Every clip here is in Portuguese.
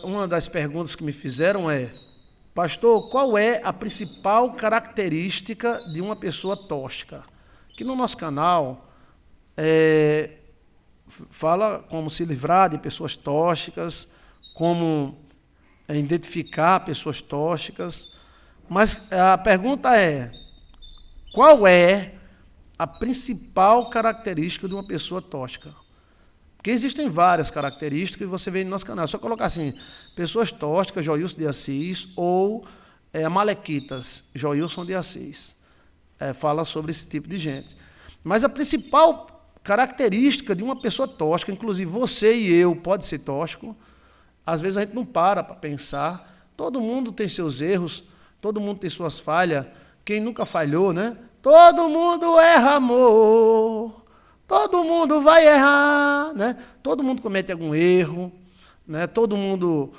Uma das perguntas que me fizeram é: pastor, qual é a principal característica de uma pessoa tóxica? Que no nosso canal fala como se livrar de pessoas tóxicas, como identificar pessoas tóxicas, mas a pergunta é: qual é a principal característica de uma pessoa tóxica? Porque existem várias características que você vê no nosso canal. É só colocar assim: pessoas tóxicas, Joilson de Assis, ou amalequitas, Joilson de Assis. Fala sobre esse tipo de gente. Mas a principal característica de uma pessoa tóxica, inclusive você e eu pode ser tóxico, às vezes a gente não para pensar. Todo mundo tem seus erros, todo mundo tem suas falhas. Quem nunca falhou, né? Todo mundo erra, amor. Todo mundo vai errar, né? Todo mundo comete algum erro, né? Todo mundo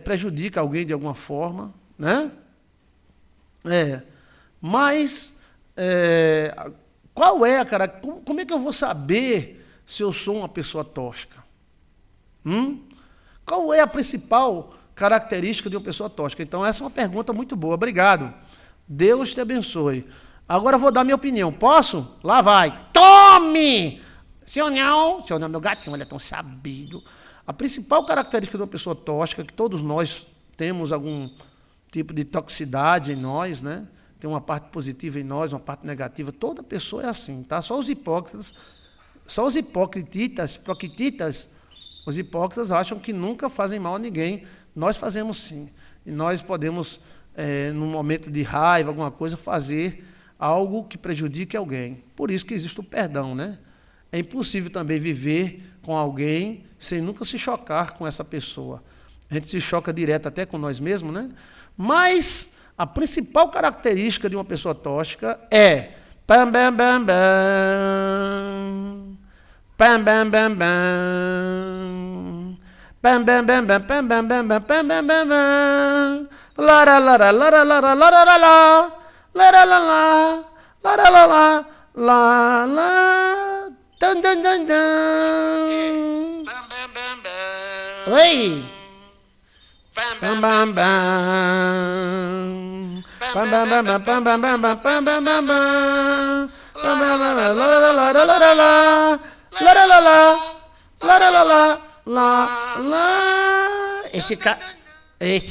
prejudica alguém de alguma forma, né? Mas qual é a característica? Como é que eu vou saber se eu sou uma pessoa tóxica? Qual é a principal característica de uma pessoa tóxica? Então, essa é uma pergunta muito boa. Obrigado. Deus te abençoe. Agora eu vou dar minha opinião. Posso? Lá vai. Tome! Seu não, meu gatinho, ele é tão sabido. A principal característica de uma pessoa tóxica, que todos nós temos algum tipo de toxicidade em nós, né? Tem uma parte positiva em nós, uma parte negativa. Toda pessoa é assim, tá? Só os hipócritas os hipócritas acham que nunca fazem mal a ninguém. Nós fazemos sim. E nós podemos, num momento de raiva, alguma coisa, fazer algo que prejudique alguém. Por isso que existe o perdão, né? É impossível também viver com alguém sem nunca se chocar com essa pessoa. A gente se choca direto até com nós mesmos, né? Mas a principal característica de uma pessoa tóxica é pam, bam, bam, bam. Pam, bam, bam, bam. Pam, bam, bam, bam, pam, bam, bam, bam, pam, bam, bam, bam. Lara, lara, lara, lara, lara, lara, lara. La la la la, la la la la, la la, dan dan dan dan. Bam bam bam bam. Oi. Bam bam bam bam. Bam bam bam bam bam bam bam bam bam bam bam bam. La la la la la la la la la la. La la la la, la la la la, la la. Esse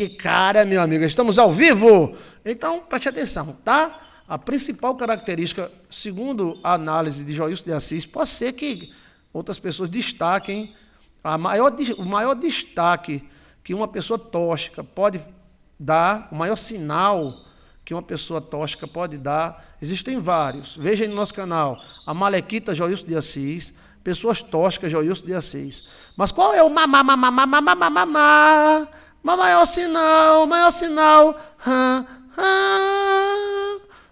cara, meu amigo, estamos ao vivo. Então, preste atenção, tá? A principal característica, segundo a análise de Joilson de Assis, pode ser que outras pessoas destaquem, o maior destaque que uma pessoa tóxica pode dar, o maior sinal que uma pessoa tóxica pode dar, existem vários. Veja aí no nosso canal, a Malequita Joilson de Assis, pessoas tóxicas Joilson de Assis. Mas qual é o maior sinal,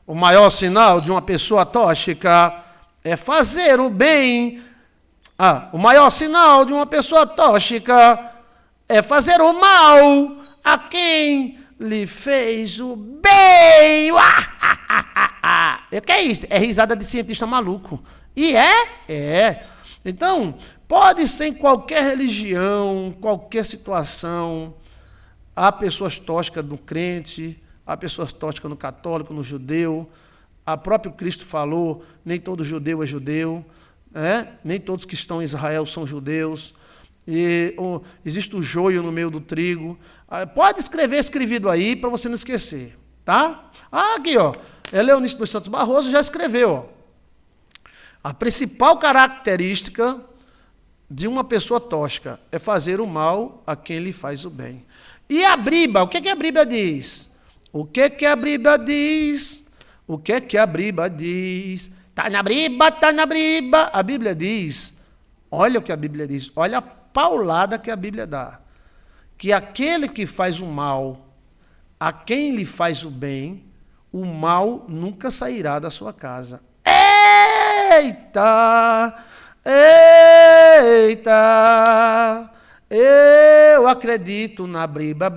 o maior sinal de uma pessoa tóxica é fazer o bem. O maior sinal de uma pessoa tóxica é fazer o mal a quem lhe fez o bem. O que é isso? É risada de cientista maluco. E é. Então, pode ser em qualquer religião, qualquer situação. Há pessoas tóxicas no crente, há pessoas tóxicas no católico, no judeu. O próprio Cristo falou, nem todo judeu é judeu, nem todos que estão em Israel são judeus. Existe o joio no meio do trigo. Pode escrevido aí para você não esquecer, tá? Aqui, ó, Leonício dos Santos Barroso já escreveu, ó. A principal característica de uma pessoa tóxica é fazer o mal a quem lhe faz o bem. E a Bíblia, o que a Bíblia diz? O que a Bíblia diz? O que a Bíblia diz? Tá na Bíblia. A Bíblia diz, olha o que a Bíblia diz, olha a paulada que a Bíblia dá. Que aquele que faz o mal a quem lhe faz o bem, o mal nunca sairá da sua casa. Eita! Eu acredito na briba.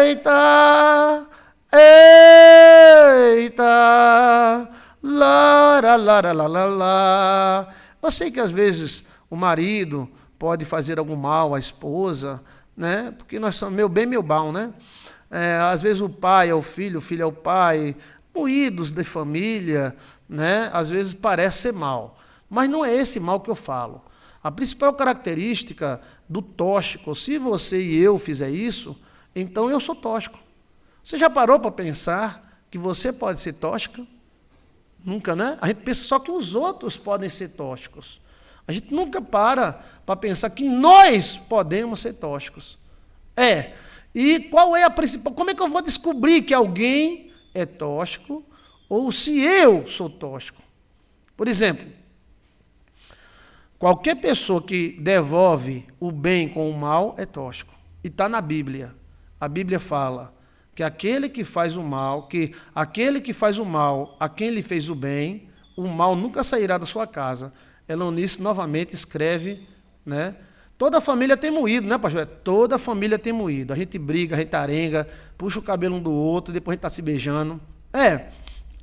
Eita! Lara. Eu sei que às vezes o marido pode fazer algum mal à esposa, né? Porque nós somos meu bem, meu mal, né? Às vezes o pai é o filho é o pai, moídos de família, né? Às vezes parece ser mal. Mas não é esse mal que eu falo. A principal característica do tóxico, se você e eu fizer isso, então eu sou tóxico. Você já parou para pensar que você pode ser tóxica? Nunca, né? A gente pensa só que os outros podem ser tóxicos. A gente nunca para pensar que nós podemos ser tóxicos. E qual é a principal... Como é que eu vou descobrir que alguém é tóxico ou se eu sou tóxico? Por exemplo, qualquer pessoa que devolve o bem com o mal é tóxico. E está na Bíblia. A Bíblia fala que aquele que faz o mal, a quem lhe fez o bem, o mal nunca sairá da sua casa. Eunice novamente escreve, né? Toda família tem moído, né, pastor? Toda família tem moído. A gente briga, a gente arenga, puxa o cabelo um do outro, depois a gente está se beijando.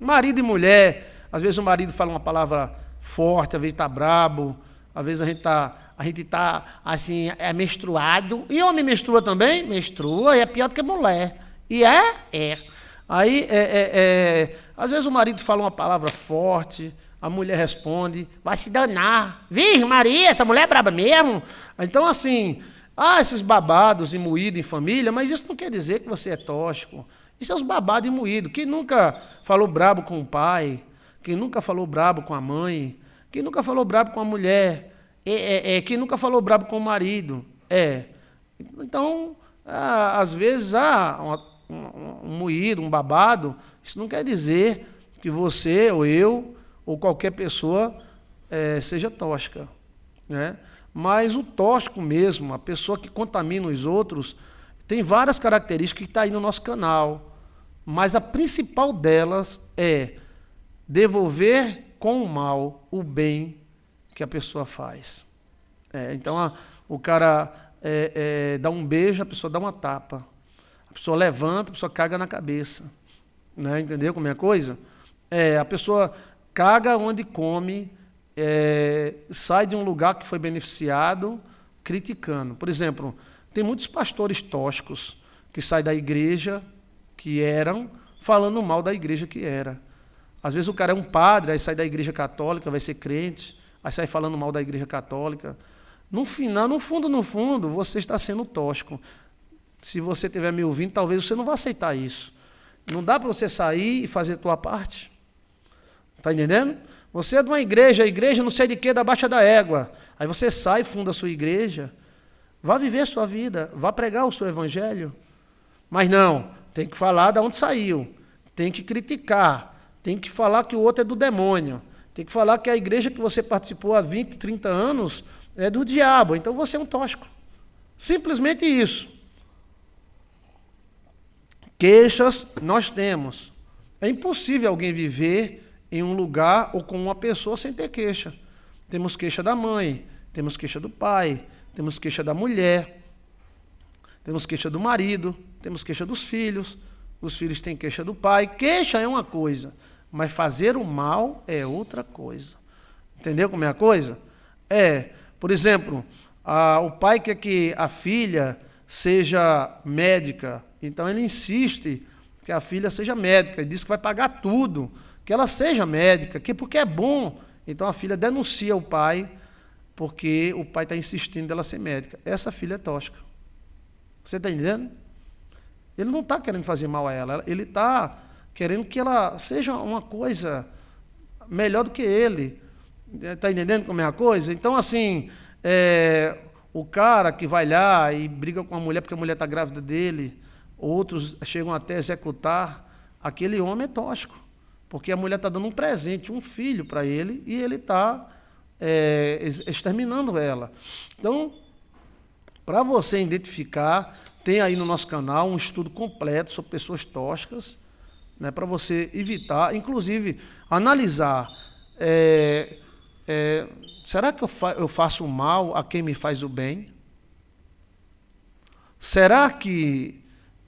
Marido e mulher, às vezes o marido fala uma palavra forte, às vezes está brabo, às vezes a gente tá assim, menstruado. E homem menstrua também? Menstrua, e é pior do que mulher. E Aí, às vezes o marido fala uma palavra forte, a mulher responde, vai se danar. Virgem Maria, essa mulher é braba mesmo. Então, assim, esses babados e moídos em família, mas isso não quer dizer que você é tóxico. Isso é os babados e moídos. Quem nunca falou brabo com o pai? Quem nunca falou brabo com a mãe? Quem nunca falou brabo com a mulher? Quem nunca falou brabo com o marido? Então, às vezes, um moído, um babado, isso não quer dizer que você ou eu ou qualquer pessoa seja tóxica, né? Mas o tóxico mesmo, a pessoa que contamina os outros, tem várias características que estão aí no nosso canal, mas a principal delas é devolver com o mal o bem que a pessoa faz. Então, o cara dá um beijo, a pessoa dá uma tapa. A pessoa levanta, a pessoa caga na cabeça. Né? Entendeu como é a coisa? A pessoa caga onde come, sai de um lugar que foi beneficiado, criticando. Por exemplo, tem muitos pastores tóxicos que saem da igreja que eram, falando mal da igreja que era. Às vezes o cara é um padre, aí sai da igreja católica, vai ser crente, aí sai falando mal da igreja católica. No final, no fundo, você está sendo tóxico. Se você estiver me ouvindo, talvez você não vá aceitar isso. Não dá para você sair e fazer a tua parte. Está entendendo? Você é de uma igreja, a igreja não sei de quê, da Baixa da Égua. Aí você sai, funda a sua igreja, vá viver a sua vida, vá pregar o seu evangelho. Mas não, tem que falar de onde saiu, tem que criticar, tem que falar que o outro é do demônio, tem que falar que a igreja que você participou há 20, 30 anos é do diabo, então você é um tóxico. Simplesmente isso. Queixas nós temos. É impossível alguém viver em um lugar ou com uma pessoa sem ter queixa. Temos queixa da mãe, temos queixa do pai, temos queixa da mulher, temos queixa do marido, temos queixa dos filhos, os filhos têm queixa do pai. Queixa é uma coisa, mas fazer o mal é outra coisa. Entendeu como é a coisa? Por exemplo, o pai quer que a filha seja médica, então ele insiste que a filha seja médica, e diz que vai pagar tudo, que ela seja médica, porque é bom. Então a filha denuncia o pai, porque o pai está insistindo dela ser médica. Essa filha é tóxica. Você está entendendo? Ele não está querendo fazer mal a ela, ele está querendo que ela seja uma coisa melhor do que ele. Está entendendo como é a coisa? Então, assim, o cara que vai lá e briga com a mulher porque a mulher está grávida dele, outros chegam até a executar, aquele homem é tóxico, porque a mulher está dando um presente, um filho para ele, e ele está exterminando ela. Então, para você identificar, tem aí no nosso canal um estudo completo sobre pessoas tóxicas, né, para você evitar, inclusive, analisar, será que eu faço mal a quem me faz o bem? Será que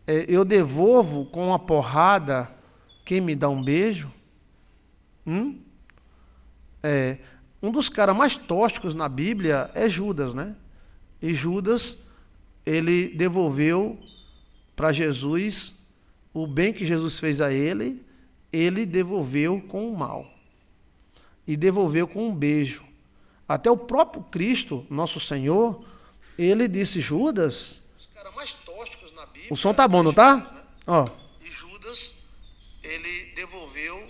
eu devolvo com uma porrada quem me dá um beijo? Um um dos caras mais tóxicos na Bíblia é Judas, né? E Judas, ele devolveu para Jesus o bem que Jesus fez a ele devolveu com o mal. E devolveu com um beijo. Até o próprio Cristo, nosso Senhor, ele disse, Judas... Os caras mais tóxicos na Bíblia... O som tá bom, não tá? Judas, né? Ó. E Judas, ele devolveu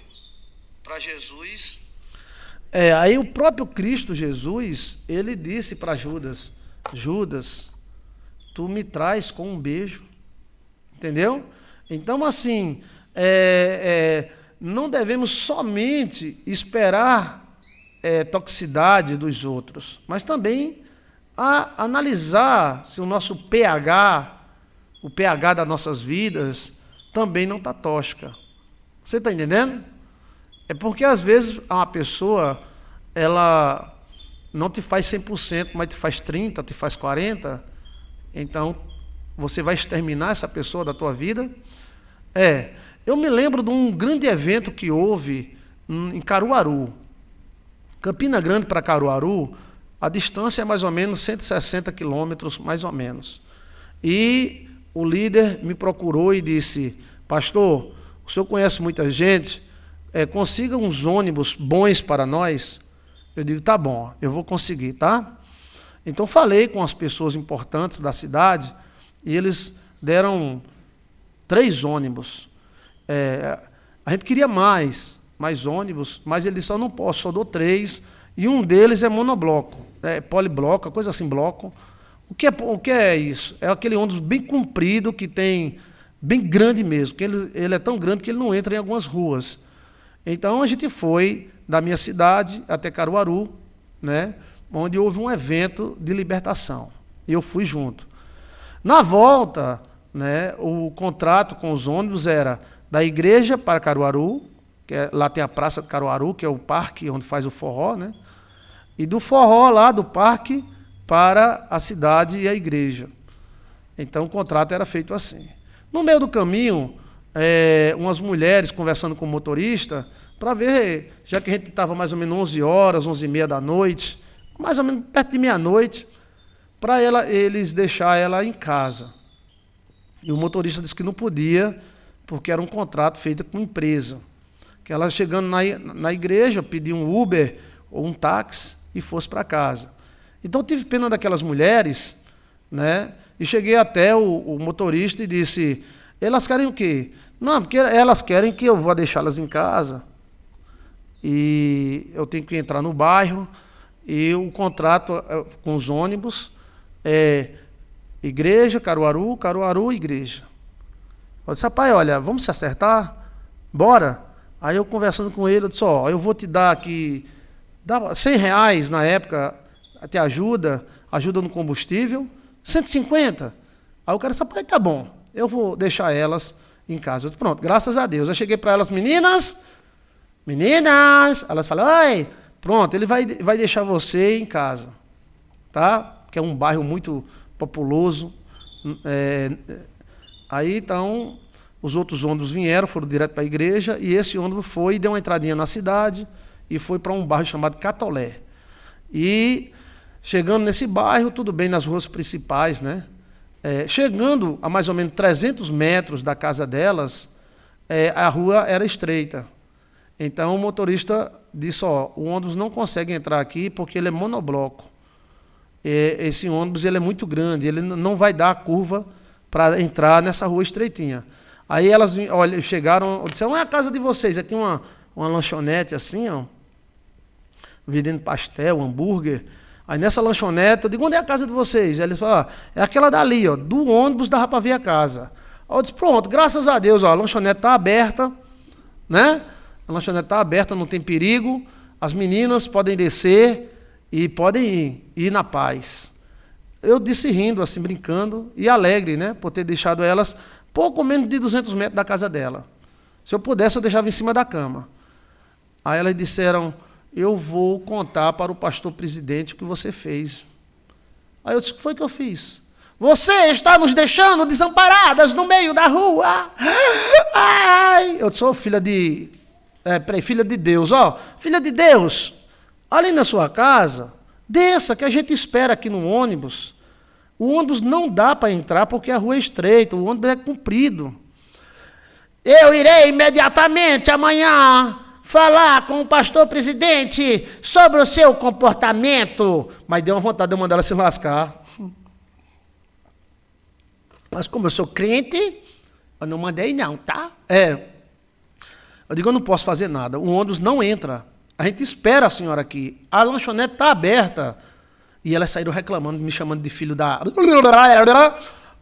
para Jesus... aí o próprio Cristo Jesus, ele disse para Judas, Judas, tu me traz com um beijo. Entendeu? Então, assim, não devemos somente esperar toxicidade dos outros, mas também analisar se o nosso pH, o pH das nossas vidas, também não está tóxica. Você está entendendo? É porque, às vezes, uma pessoa, ela não te faz 100%, mas te faz 30%, te faz 40%, então você vai exterminar essa pessoa da tua vida? Eu me lembro de um grande evento que houve em Caruaru. Campina Grande para Caruaru, a distância é mais ou menos 160 quilômetros, mais ou menos. E o líder me procurou e disse, pastor, o senhor conhece muita gente, consiga uns ônibus bons para nós. Eu digo, tá bom, eu vou conseguir, tá? Então falei com as pessoas importantes da cidade, e eles deram 3 ônibus. A gente queria mais ônibus, mas ele só não posso, só dou 3, e um deles é monobloco, polibloco, coisa assim, bloco. O que é isso? É aquele ônibus bem comprido, que tem, bem grande mesmo, que ele é tão grande que ele não entra em algumas ruas. Então a gente foi da minha cidade até Caruaru, né, onde houve um evento de libertação, e eu fui junto. Na volta, né, o contrato com os ônibus era da igreja para Caruaru, lá tem a Praça de Caruaru, que é o parque onde faz o forró, né, e do forró lá do parque para a cidade e a igreja. Então o contrato era feito assim. No meio do caminho, umas mulheres conversando com o motorista, para ver, já que a gente estava mais ou menos 11 horas, 11h30 da noite, mais ou menos perto de meia-noite, para eles deixar ela em casa. E o motorista disse que não podia, porque era um contrato feito com empresa. Que ela chegando na igreja, pedia um Uber ou um táxi e fosse para casa. Então eu tive pena daquelas mulheres, né? E cheguei até o motorista e disse, elas querem o quê? Não, porque elas querem que eu vá deixá-las em casa. E eu tenho que entrar no bairro, e o contrato com os ônibus igreja, Caruaru, Caruaru, igreja. Eu disse, rapaz, olha, vamos se acertar? Bora? Aí eu conversando com ele, eu disse, eu vou te dar aqui, dá R$100 na época, te ajuda no combustível, 150. Aí o cara disse, rapaz, tá bom, eu vou deixar elas em casa. Eu disse, pronto, graças a Deus. Eu cheguei para elas, meninas, elas falaram, ai, pronto, ele vai deixar você em casa, tá? Que é um bairro muito populoso. Aí, então, os outros ônibus vieram, foram direto para a igreja, e esse ônibus foi e deu uma entradinha na cidade, e foi para um bairro chamado Catolé. E, chegando nesse bairro, tudo bem, nas ruas principais, né? Chegando a mais ou menos 300 metros da casa delas, a rua era estreita. Então, o motorista disse, o ônibus não consegue entrar aqui porque ele é monobloco. Esse ônibus ele é muito grande, ele não vai dar a curva para entrar nessa rua estreitinha. Aí elas chegaram, disseram, é a casa de vocês. Aí tinha uma lanchonete assim, vendendo pastel, hambúrguer. Aí nessa lanchonete, eu digo, onde é a casa de vocês? Aí eles falaram, é aquela dali, do ônibus dava para ver a casa. Aí eu disse, pronto, graças a Deus, a lanchonete está aberta, né? A lanchonete está aberta, não tem perigo, as meninas podem descer e podem ir na paz. Eu disse rindo, assim, brincando, e alegre, né, por ter deixado elas pouco menos de 200 metros da casa dela. Se eu pudesse, eu deixava em cima da cama. Aí elas disseram, eu vou contar para o pastor presidente o que você fez. Aí eu disse, o que foi que eu fiz? Você está nos deixando desamparadas no meio da rua. Ai! Eu sou filha de Deus, filha de Deus. Ali na sua casa, desça, que a gente espera aqui no ônibus. O ônibus não dá para entrar porque a rua é estreita, o ônibus é comprido. Eu irei imediatamente amanhã falar com o pastor presidente sobre o seu comportamento. Mas deu uma vontade de eu mandar ela se lascar. Mas como eu sou crente, eu não mandei não, tá? Eu digo, eu não posso fazer nada. O ônibus não entra. A gente espera a senhora aqui. A lanchonete está aberta. E elas saíram reclamando, me chamando de filho da...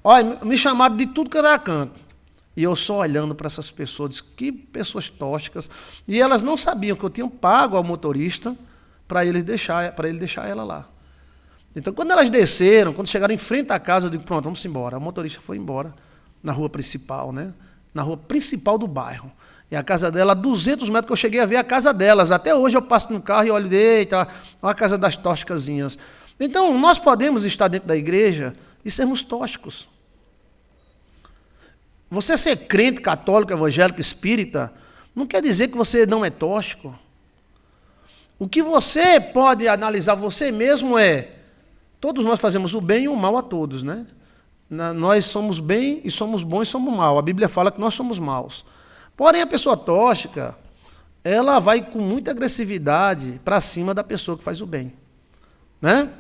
Olha, me chamaram de tudo que era canto. E eu só olhando para essas pessoas, disse, que pessoas tóxicas. E elas não sabiam que eu tinha pago ao motorista para ele deixar ela lá. Então, quando elas desceram, quando chegaram em frente à casa, eu digo, pronto, vamos embora. O motorista foi embora na rua principal, né? Na rua principal do bairro. E a casa dela, a 200 metros que eu cheguei a ver a casa delas. Até hoje eu passo no carro e olho, eita, olha a casa das tóxicazinhas. Então, nós podemos estar dentro da igreja e sermos tóxicos. Você ser crente, católico, evangélico, espírita, não quer dizer que você não é tóxico. O que você pode analisar você mesmo é, todos nós fazemos o bem e o mal a todos, né? Nós somos bem e somos bons e somos mal. A Bíblia fala que nós somos maus. Porém, a pessoa tóxica, ela vai com muita agressividade para cima da pessoa que faz o bem. Né?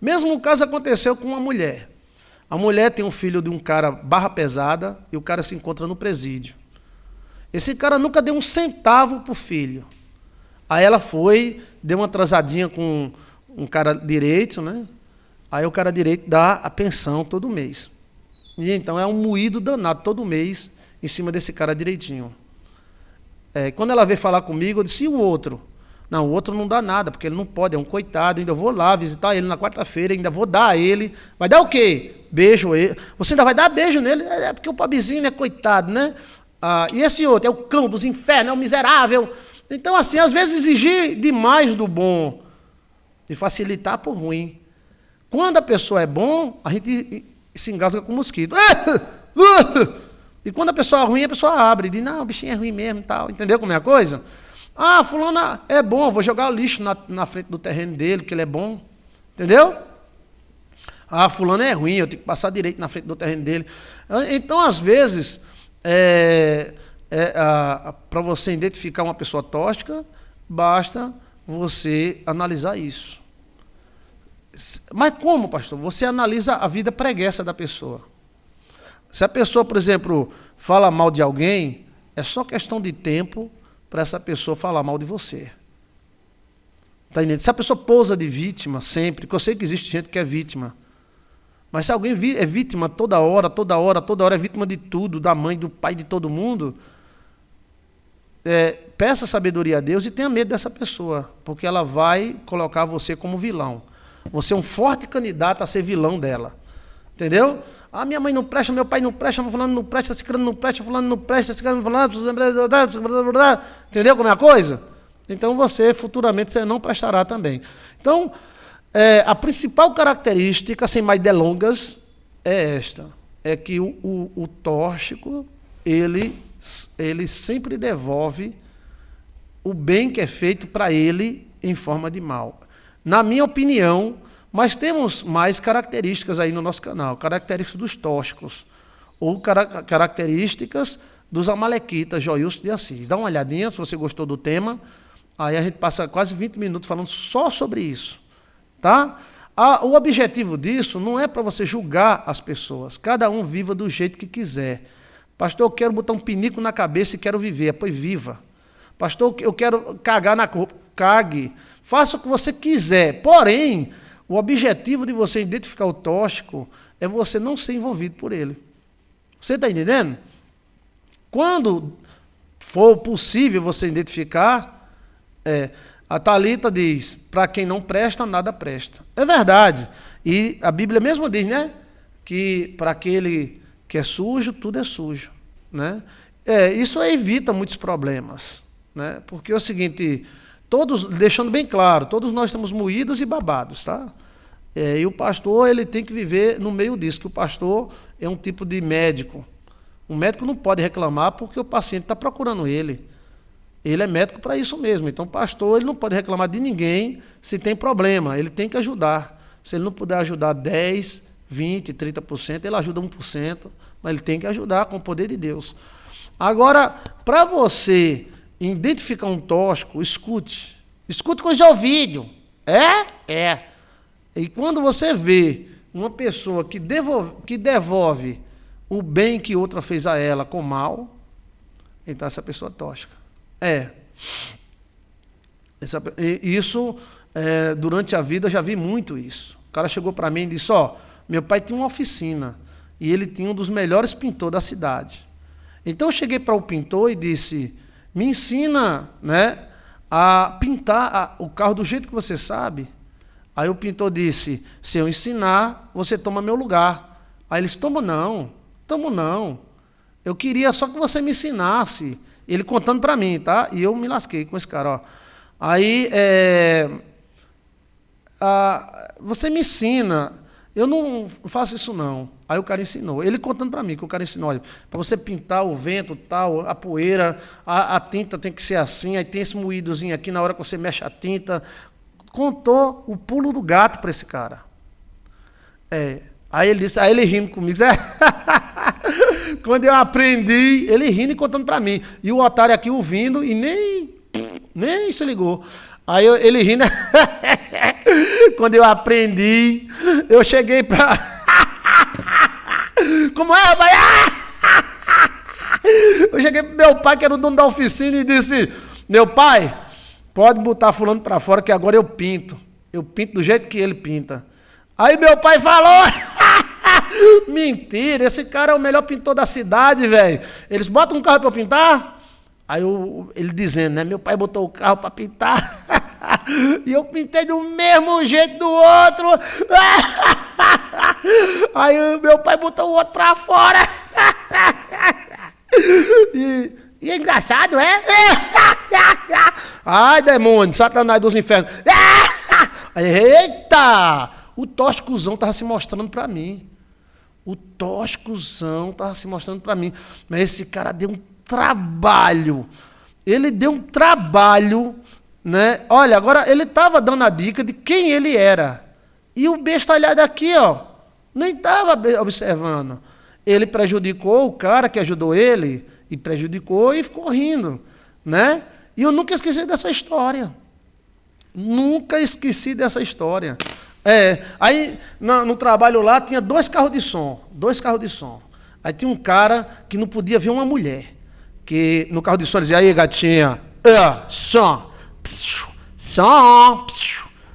Mesmo o caso aconteceu com uma mulher. A mulher tem um filho de um cara barra pesada e o cara se encontra no presídio. Esse cara nunca deu um centavo para o filho. Aí ela foi, deu uma atrasadinha com um cara direito, né? Aí o cara direito dá a pensão todo mês. E então é um moído danado todo mês em cima desse cara direitinho. Quando ela veio falar comigo, eu disse, e o outro? Não, o outro não dá nada, porque ele não pode, é um coitado, ainda vou lá visitar ele na quarta-feira, ainda vou dar a ele. Vai dar o quê? Beijo ele. Você ainda vai dar beijo nele? É porque o pobrezinho é coitado, né? E esse outro é o cão dos infernos, é o miserável. Então, assim, às vezes exigir demais do bom e facilitar por ruim. Quando a pessoa é bom, a gente se engasga com mosquito. E quando a pessoa é ruim, a pessoa abre e diz, não, o bichinho é ruim mesmo, tal. Entendeu como é a coisa? Fulano é bom, vou jogar lixo na frente do terreno dele, porque ele é bom. Entendeu? Fulano é ruim, eu tenho que passar direito na frente do terreno dele. Então, às vezes, para você identificar uma pessoa tóxica, basta você analisar isso. Mas como, pastor? Você analisa a vida preguiça da pessoa. Se a pessoa, por exemplo, fala mal de alguém, é só questão de tempo para essa pessoa falar mal de você. Tá entendendo? Se a pessoa pousa de vítima sempre, porque eu sei que existe gente que é vítima, mas se alguém é vítima toda hora é vítima de tudo, da mãe, do pai, de todo mundo, peça sabedoria a Deus e tenha medo dessa pessoa, porque ela vai colocar você como vilão. Você é um forte candidato a ser vilão dela. Entendeu? Minha mãe não presta, meu pai não presta, fulano não presta, ciclano não presta, fulano não presta, ciclano fulano... Entendeu como é a coisa? Então você, futuramente, você não prestará também. Então, a principal característica, sem mais delongas, é esta. É que o tóxico, ele sempre devolve o bem que é feito para ele em forma de mal. Na minha opinião, mas temos mais características aí no nosso canal, características dos tóxicos, ou características dos amalequitas, Joilson de Assis. Dá uma olhadinha, se você gostou do tema, aí a gente passa quase 20 minutos falando só sobre isso. Tá? O objetivo disso não é para você julgar as pessoas, cada um viva do jeito que quiser. Pastor, eu quero botar um pinico na cabeça e quero viver, pois viva. Pastor, eu quero cagar na roupa, cague. Faça o que você quiser, porém, o objetivo de você identificar o tóxico é você não ser envolvido por ele. Você está entendendo? Quando for possível você identificar, a Thalita diz, para quem não presta, nada presta. É verdade. E a Bíblia mesmo diz, né? Que para aquele que é sujo, tudo é sujo. Né? Isso evita muitos problemas. Né? Porque é o seguinte... deixando bem claro, todos nós estamos moídos e babados, tá? E o pastor, ele tem que viver no meio disso, que o pastor é um tipo de médico. O médico não pode reclamar porque o paciente está procurando ele. Ele é médico para isso mesmo. Então, o pastor, ele não pode reclamar de ninguém se tem problema. Ele tem que ajudar. Se ele não puder ajudar 10, 20, 30%, ele ajuda 1%, mas ele tem que ajudar com o poder de Deus. Agora, para você identificar um tóxico, escute. Escute com os ouvidos. É. E quando você vê uma pessoa que devolve o bem que outra fez a ela com mal, então essa pessoa é tóxica. Isso, durante a vida, eu já vi muito isso. O cara chegou para mim e disse, meu pai tinha uma oficina e ele tinha um dos melhores pintores da cidade. Então eu cheguei para o pintor e disse, me ensina, né, a pintar o carro do jeito que você sabe. Aí o pintor disse, se eu ensinar, você toma meu lugar. Aí ele disse, tomo não. Eu queria só que você me ensinasse. Ele contando para mim, tá? E eu me lasquei com esse cara, Aí, você me ensina. Eu não faço isso, não. Aí o cara ensinou. Ele contando para mim, que o cara ensinou, olha, para você pintar o vento, tal, a poeira, a tinta tem que ser assim, aí tem esse moídozinho aqui na hora que você mexe a tinta. Contou o pulo do gato para esse cara. Aí ele disse, aí ele rindo comigo, quando eu aprendi, ele rindo e contando para mim. E o otário aqui ouvindo e nem se ligou. Aí ele rindo. Quando eu aprendi, eu cheguei para... Como é, pai? Eu cheguei para meu pai, que era o dono da oficina, e disse, meu pai, pode botar fulano para fora que agora eu pinto. Eu pinto do jeito que ele pinta. Aí meu pai falou... Mentira, esse cara é o melhor pintor da cidade, velho. Eles botam um carro para pintar? Aí ele dizendo, né? Meu pai botou o carro para pintar. E eu pintei do mesmo jeito do outro. Aí meu pai botou o outro para fora. E é engraçado, é? Ai, demônio, Satanás dos infernos. Eita! O tóxicozão estava se mostrando para mim. Mas esse cara deu um trabalho. Ele deu um trabalho, né? Olha, agora ele estava dando a dica de quem ele era. E o bestalhado aqui, nem estava observando. Ele prejudicou o cara que ajudou ele, e prejudicou e ficou rindo, né? E eu nunca esqueci dessa história. Aí no trabalho lá tinha 2 carros de som. Aí tinha um cara que não podia ver uma mulher. Que no carro de som dizia, aí gatinha, som, som.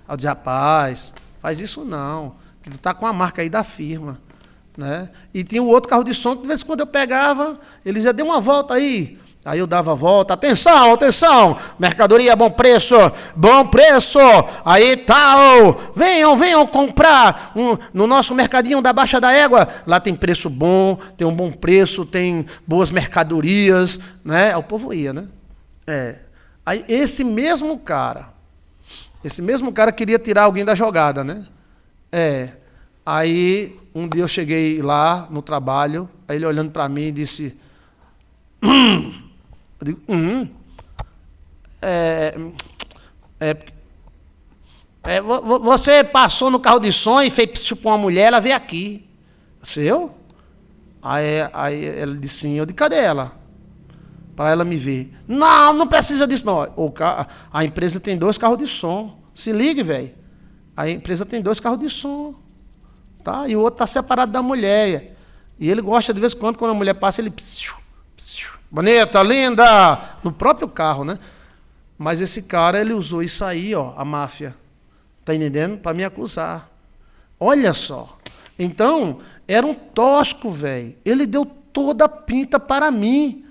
Eu dizia, rapaz, faz isso não, que tu tá com a marca aí da firma, né? E tinha o outro carro de som que de vez em quando eu pegava, ele dizia, dê uma volta aí. Aí eu dava a volta, atenção, mercadoria, bom preço, aí tal, venham comprar no nosso mercadinho da Baixa da Égua, lá tem preço bom, tem um bom preço, tem boas mercadorias, né? O povo ia, né? Aí esse mesmo cara queria tirar alguém da jogada, né? Aí um dia eu cheguei lá no trabalho, aí ele olhando para mim e disse... Eu digo, você passou no carro de som e fez psiu para uma mulher, ela veio aqui. Eu? Aí ela disse sim. Eu disse, cadê ela? Para ela me ver. Não precisa disso não. A empresa tem 2 carros de som. Se ligue, velho. A empresa tem 2 carros de som. Tá? E o outro está separado da mulher. E ele gosta de vez em quando a mulher passa, ele... Bonita, linda, no próprio carro, né? Mas esse cara, ele usou isso aí, a máfia, tá entendendo? Para me acusar. Olha só. Então, era um tóxico, velho. Ele deu toda a pinta para mim.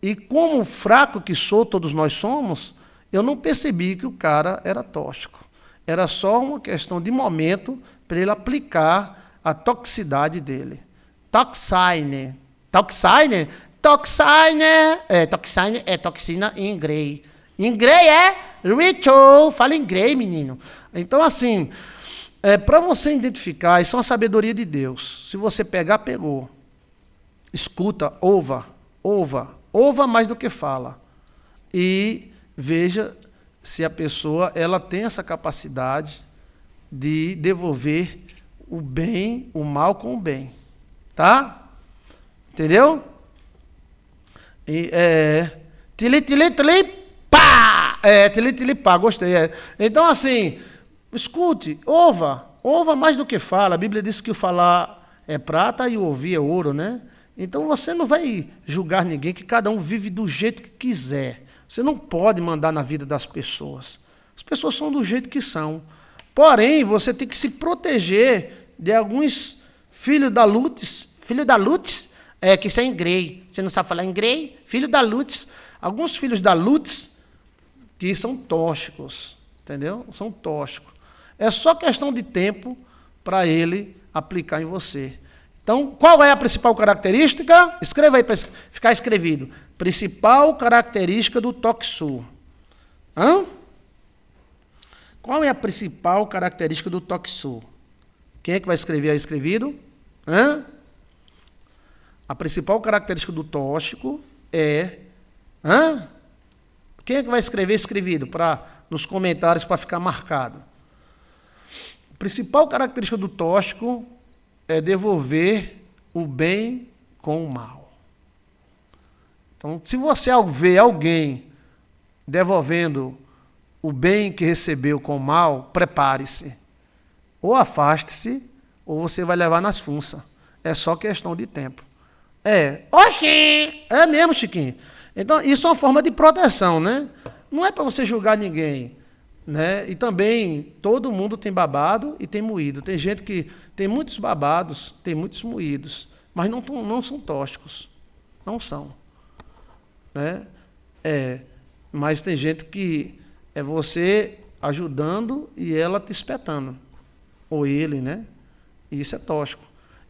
E como fraco que sou, todos nós somos, eu não percebi que o cara era tóxico. Era só uma questão de momento para ele aplicar a toxicidade dele. Toxine. Toxine é toxina em inglês. Em inglês é ritual. Fala inglês, menino. Então, assim, para você identificar, isso é uma sabedoria de Deus. Se você pegar, pegou. Escuta, ouva mais do que fala. e veja se a pessoa ela tem essa capacidade de devolver o bem, o mal com o bem. Tá? Entendeu? E, tili, pá! Tili, pá, gostei. Então, assim, escute, ouva mais do que fala. A Bíblia diz que o falar é prata e o ouvir é ouro, né? Então, você não vai julgar ninguém, que cada um vive do jeito que quiser. Você não pode mandar na vida das pessoas. As pessoas são do jeito que são. Porém, você tem que se proteger de alguns filhos da Lutz, que isso é em grey. Você não sabe falar em grey? Filho da Lutz. Alguns filhos da Lutz que são tóxicos, entendeu? São tóxicos. É só questão de tempo para ele aplicar em você. Então, qual é a principal característica? Escreva aí para ficar escrevido. Principal característica do Toxu. Qual é a principal característica do Toxu? Quem é que vai escrever aí escrevido? A principal característica do tóxico é... Quem é que vai escrever escrevido nos comentários para ficar marcado? A principal característica do tóxico é devolver o bem com o mal. Então, se você vê alguém devolvendo o bem que recebeu com o mal, prepare-se. Ou afaste-se, ou você vai levar nas funças. É só questão de tempo. Oxi! É mesmo, Chiquinho. Então, isso é uma forma de proteção, né? Não é para você julgar ninguém, né? E também, todo mundo tem babado e tem moído. Tem gente que tem muitos babados, tem muitos moídos, mas não são tóxicos. Não são. Né? Mas tem gente que é você ajudando e ela te espetando. Ou ele, né? E isso é tóxico.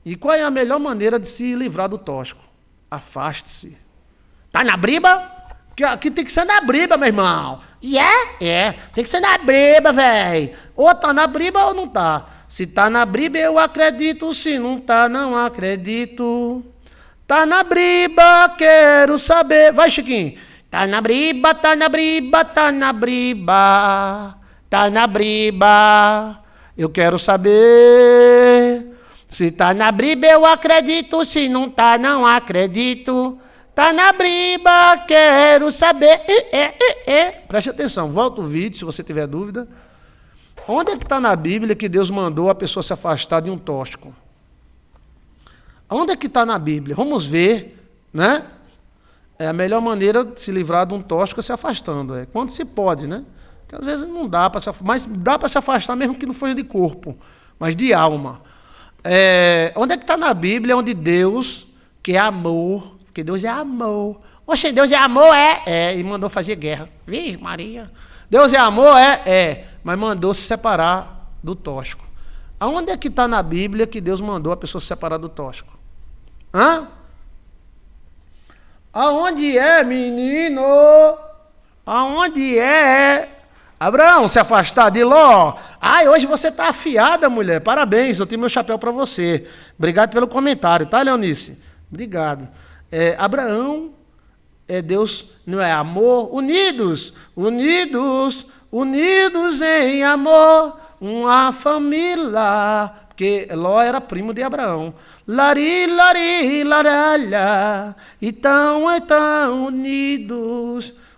E qual é a melhor maneira de se livrar do tóxico? Afaste-se. Tá na briba? Aqui tem que ser na briba, meu irmão. Tem que ser na briba, velho. Ou tá na briba ou não tá. Se tá na briba, eu acredito. Se não tá, não acredito. Tá na briba, quero saber. Vai, Chiquinho. Tá na briba, tá na briba, tá na briba. Tá na briba. Eu quero saber. Se tá na briba, eu acredito. Se não tá, não acredito. Tá na briba, quero saber. Preste atenção, volta o vídeo se você tiver dúvida. Onde é que está na Bíblia que Deus mandou a pessoa se afastar de um tóxico? Onde é que está na Bíblia? Vamos ver, né? É a melhor maneira de se livrar de um tóxico é se afastando. É quando se pode, né? Porque às vezes não dá para se afastar, mas dá para se afastar mesmo que não for de corpo, mas de alma. Onde é que está na Bíblia onde Deus, que é amor, porque Deus é amor. Oxe, Deus é amor, e mandou fazer guerra. Vixe, Maria. Deus é amor, mas mandou se separar do tóxico. Aonde é que está na Bíblia que Deus mandou a pessoa se separar do tóxico? Aonde é, menino? Aonde é? Abraão, se afastar de Ló? Hoje você está afiada, mulher. Parabéns, eu tenho meu chapéu para você. Obrigado pelo comentário, tá, Leonice? Obrigado. Abraão, Deus, não é amor? Unidos em amor, uma família. Porque Ló era primo de Abraão. Lari, lari, laralha. Então,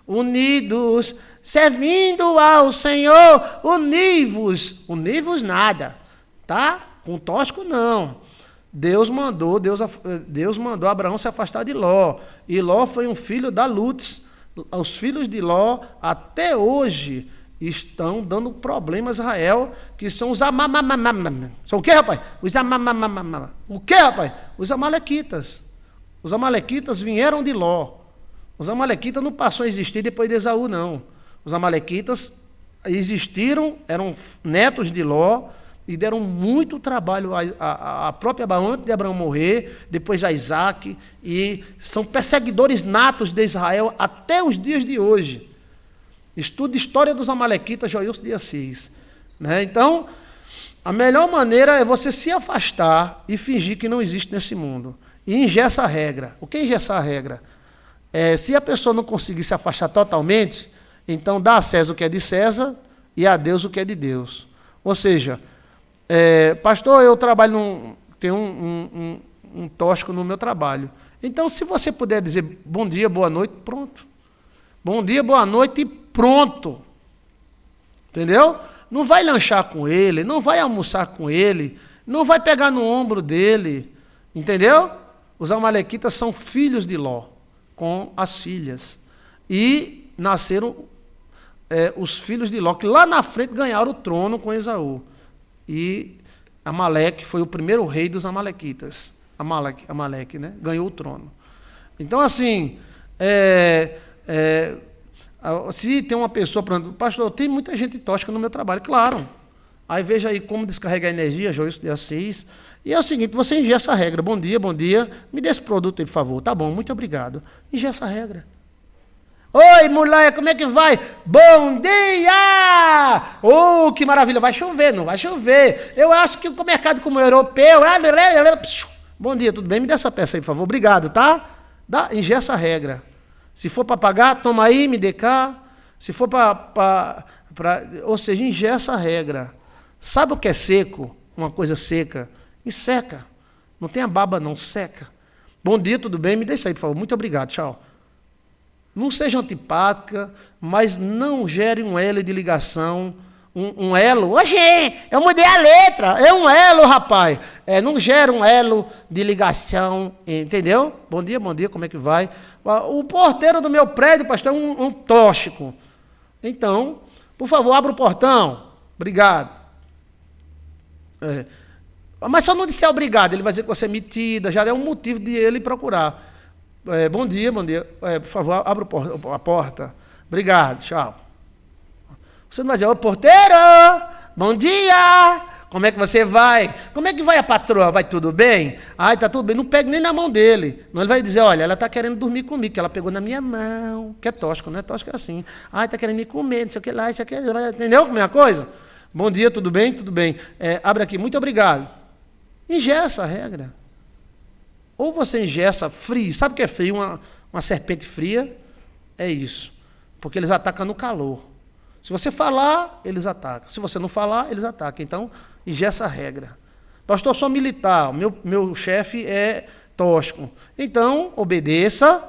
unidos, servindo ao Senhor, univos nada, tá? Com tóxico não. Deus mandou Abraão se afastar de Ló. E Ló foi um filho da Lutz. Os filhos de Ló, até hoje, estão dando problemas a Israel, que são os São o quê, rapaz? O quê, rapaz? Os amalequitas. Os amalequitas vieram de Ló. Os amalequitas não passou a existir depois de Esaú, não. Os amalequitas existiram, eram netos de Ló, e deram muito trabalho à própria Abraão, antes de Abraão morrer, depois a Isaac, e são perseguidores natos de Israel até os dias de hoje. Estudo História dos Amalequitas, Joilson de Assis. Né? Então, a melhor maneira é você se afastar e fingir que não existe nesse mundo. E engessa a regra. O que é engessar a regra? Se a pessoa não conseguir se afastar totalmente, então dá a César o que é de César e a Deus o que é de Deus. Ou seja, pastor, eu trabalho, tenho um tóxico no meu trabalho. Então, se você puder dizer bom dia, boa noite, pronto. Bom dia, boa noite e pronto. Entendeu? Não vai lanchar com ele, não vai almoçar com ele, não vai pegar no ombro dele. Entendeu? Os amalequitas são filhos de Ló, com as filhas. E nasceram os filhos de Ló, que lá na frente ganharam o trono com Esaú. E Amaleque foi o primeiro rei dos amalequitas. Amaleque, né? Ganhou o trono. Então, assim, se tem uma pessoa, por exemplo, pastor, tem muita gente tóxica no meu trabalho, claro. Aí veja aí como descarregar energia, Joilson de Assis. E é o seguinte, você ingessa a regra. Bom dia, me dê esse produto aí, por favor. Tá bom, muito obrigado. Ingessa a regra. Oi, mulher, como é que vai? Bom dia! Oh, que maravilha, vai chover, não vai chover. Eu acho que o mercado como o europeu... Bom dia, tudo bem? Me dê essa peça aí, por favor. Obrigado, tá? Ingessa a regra. Se for para pagar, toma aí, me dê cá. Se for ou seja, ingessa a regra. Sabe o que é seco? Uma coisa seca. E seca. Não tem a baba, não, seca. Bom dia, tudo bem? Me dê isso aí, por favor. Muito obrigado, tchau. Não seja antipática, mas não gere um elo de ligação, um elo. Oxê, eu mudei a letra. É um elo, rapaz. Não gera um elo de ligação, entendeu? Bom dia, como é que vai? O porteiro do meu prédio, pastor, é um tóxico. Então, por favor, abra o portão. Obrigado. Mas se eu não disser obrigado, ele vai dizer que você é metida, já é um motivo de ele procurar. Bom dia. Por favor, abra a porta. Obrigado, tchau. Você não vai dizer, ô porteiro, bom dia, como é que você vai? Como é que vai a patroa? Vai tudo bem? Ai, tá tudo bem. Não pegue nem na mão dele. Não, ele vai dizer, olha, ela tá querendo dormir comigo, que ela pegou na minha mão, que é tóxico, não é tóxico, é assim. Ai, tá querendo me comer, não sei o que lá, isso aqui, entendeu como é a coisa? Bom dia, tudo bem? Tudo bem. Abre aqui, muito obrigado. Ingessa a regra. Ou você ingessa frio. Sabe o que é frio? Uma serpente fria? É isso. Porque eles atacam no calor. Se você falar, eles atacam. Se você não falar, eles atacam. Então, ingessa a regra. Pastor, eu sou militar. Meu chefe é tóxico. Então, obedeça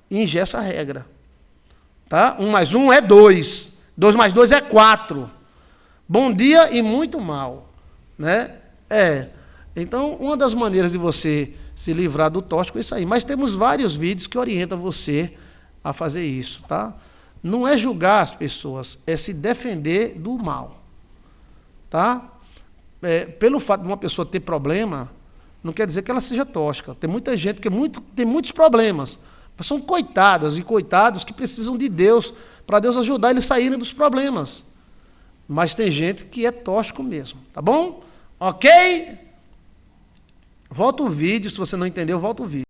e ingessa a regra. Tá? 1 mais 1 é 2. 2 mais 2 é 4. Bom dia e muito mal. Né? Então, uma das maneiras de você se livrar do tóxico é isso aí. Mas temos vários vídeos que orientam você a fazer isso, tá? Não é julgar as pessoas, é se defender do mal, tá? Pelo fato de uma pessoa ter problema, não quer dizer que ela seja tóxica. Tem muita gente que tem muitos problemas, mas são coitadas e coitados que precisam de Deus, para Deus ajudar eles a saírem dos problemas. Mas tem gente que é tóxico mesmo, tá bom? Ok? Volta o vídeo, se você não entendeu, volta o vídeo.